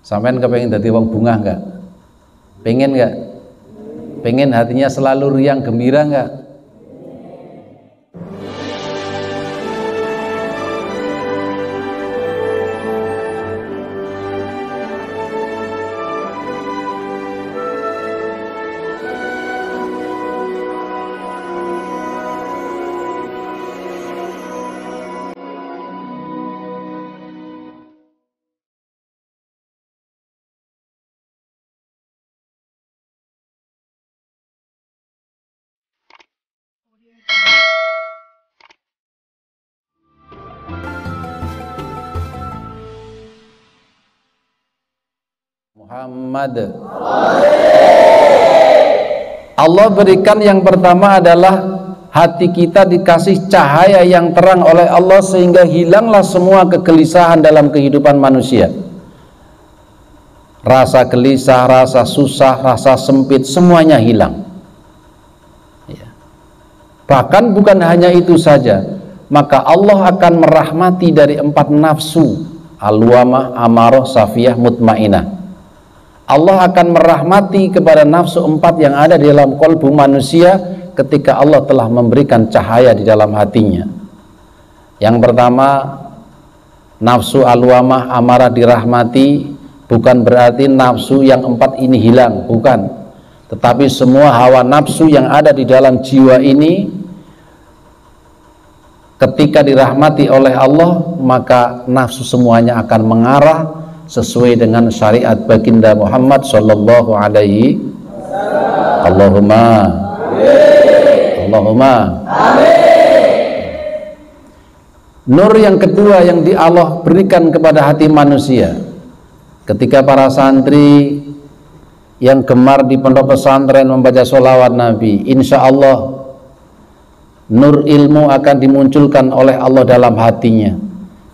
Sampean kepengen dadi wong bungah enggak? Pengen enggak? Pengen hatinya selalu riang gembira enggak? Muhammad. Allah berikan yang pertama adalah hati kita dikasih cahaya yang terang oleh Allah sehingga hilanglah semua kegelisahan dalam kehidupan manusia. Rasa gelisah, rasa susah, rasa sempit, semuanya hilang. Bahkan bukan hanya itu saja, maka Allah akan merahmati dari 4 nafsu, al-lawamah, amarah, safiyah, mutmainah. Allah akan merahmati kepada nafsu 4 yang ada di dalam qalbu manusia ketika Allah telah memberikan cahaya di dalam hatinya. Yang pertama, nafsu al-lawamah, amarah dirahmati, bukan berarti nafsu yang 4 ini hilang, bukan. Tetapi semua hawa nafsu yang ada di dalam jiwa ini ketika dirahmati oleh Allah, maka nafsu semuanya akan mengarah sesuai dengan syariat baginda Muhammad sallallahu alaihi wasallam. Allahumma amin. Allahumma amin. Nur yang kedua yang Allah berikan kepada hati manusia, ketika para santri yang gemar di pondok pesantren membaca sholawat Nabi, insya Allah nur ilmu akan dimunculkan oleh Allah dalam hatinya,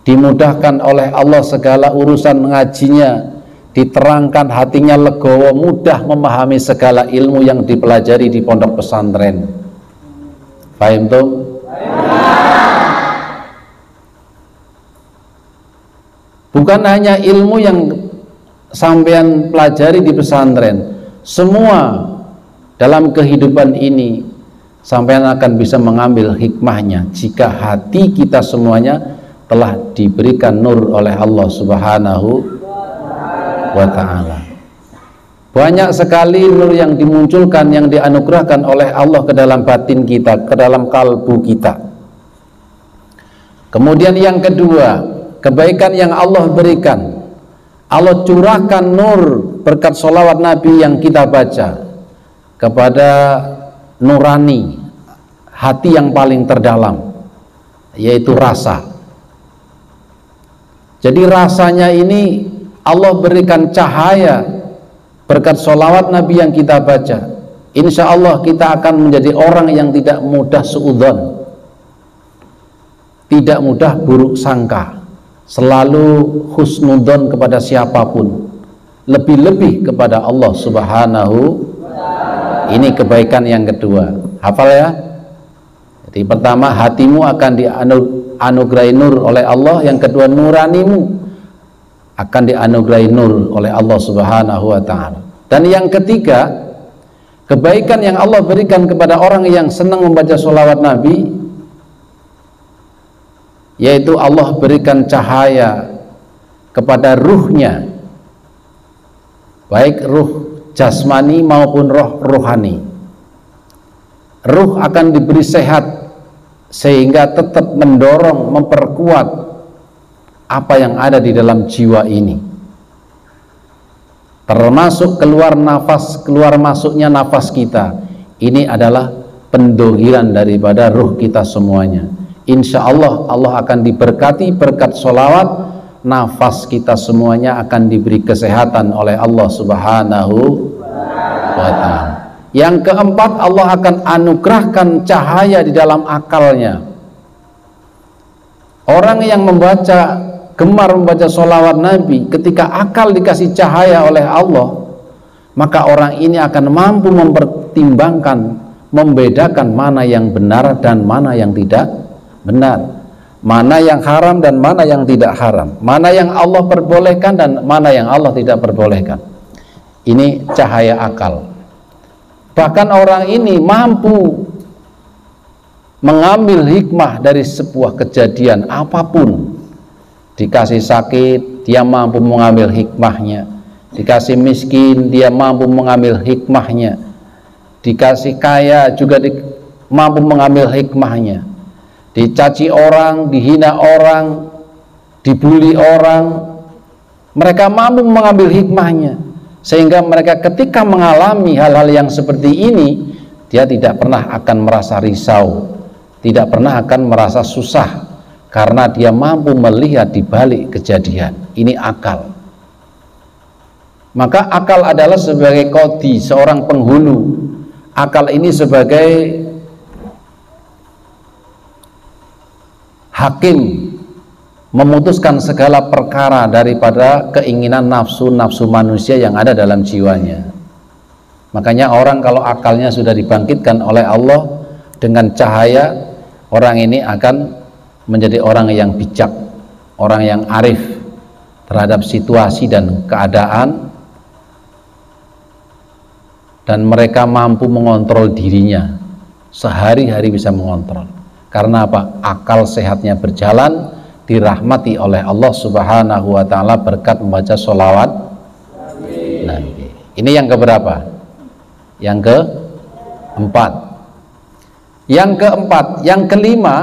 dimudahkan oleh Allah segala urusan mengajinya, diterangkan hatinya legowo, mudah memahami segala ilmu yang dipelajari di pondok pesantren. Paham tuh? Bukan hanya ilmu yang sampean pelajari di pesantren, semua dalam kehidupan ini sampean akan bisa mengambil hikmahnya jika hati kita semuanya telah diberikan nur oleh Allah Subhanahu wa ta'ala. Banyak sekali nur yang dimunculkan, yang dianugerahkan oleh Allah ke dalam batin kita, ke dalam kalbu kita. Kemudian yang kedua, kebaikan yang Allah berikan, Allah curahkan nur berkat sholawat Nabi yang kita baca kepada nurani, hati yang paling terdalam, yaitu rasa. Jadi rasanya ini Allah berikan cahaya berkat sholawat Nabi yang kita baca. Insya Allah kita akan menjadi orang yang tidak mudah suudzon, tidak mudah buruk sangka, selalu husnudzon kepada siapapun, lebih-lebih kepada Allah Subhanahu. Ini kebaikan yang kedua, hafal ya. Jadi pertama, hatimu akan dianugerahi nur oleh Allah. Yang kedua, nuranimu akan dianugerahi nur oleh Allah Subhanahu wa ta'ala. Dan yang ketiga, kebaikan yang Allah berikan kepada orang yang senang membaca sholawat Nabi, yaitu Allah berikan cahaya kepada ruhnya, baik ruh jasmani maupun roh rohani. Ruh akan diberi sehat sehingga tetap mendorong, memperkuat apa yang ada di dalam jiwa ini, termasuk keluar nafas, keluar masuknya nafas kita. Ini adalah pendohiran daripada ruh kita semuanya. Insya Allah Allah akan diberkati berkat sholawat, nafas kita semuanya akan diberi kesehatan oleh Allah Subhanahu wa ta'ala. Yang keempat, Allah akan anugerahkan cahaya di dalam akalnya. Orang yang gemar membaca sholawat Nabi, ketika akal dikasih cahaya oleh Allah, maka orang ini akan mampu mempertimbangkan, membedakan mana yang benar dan mana yang tidak benar. mana yang haram dan mana yang tidak haram, mana yang Allah perbolehkan dan mana yang Allah tidak perbolehkan. Ini cahaya akal. Bahkan orang ini mampu mengambil hikmah dari sebuah kejadian apapun. Dikasih sakit, dia mampu mengambil hikmahnya. Dikasih miskin, dia mampu mengambil hikmahnya. Dikasih kaya juga mampu mengambil hikmahnya. Dicaci orang, dihina orang, dibully orang, mereka mampu mengambil hikmahnya. Sehingga mereka ketika mengalami hal-hal yang seperti ini, dia tidak pernah akan merasa risau, tidak pernah akan merasa susah, karena dia mampu melihat di balik kejadian. Ini akal. Maka akal adalah sebagai qadhi, seorang penghulu. Akal ini sebagai hakim, memutuskan segala perkara daripada keinginan nafsu-nafsu manusia yang ada dalam jiwanya. Makanya orang kalau akalnya sudah dibangkitkan oleh Allah dengan cahaya, orang ini akan menjadi orang yang bijak, orang yang arif terhadap situasi dan keadaan, dan mereka mampu mengontrol dirinya, sehari-hari bisa mengontrol. Karena apa? Akal sehatnya berjalan, dirahmati oleh Allah Subhanahu wa ta'ala berkat membaca sholawat Nabi. Ini yang keberapa? Yang keempat. Yang kelima,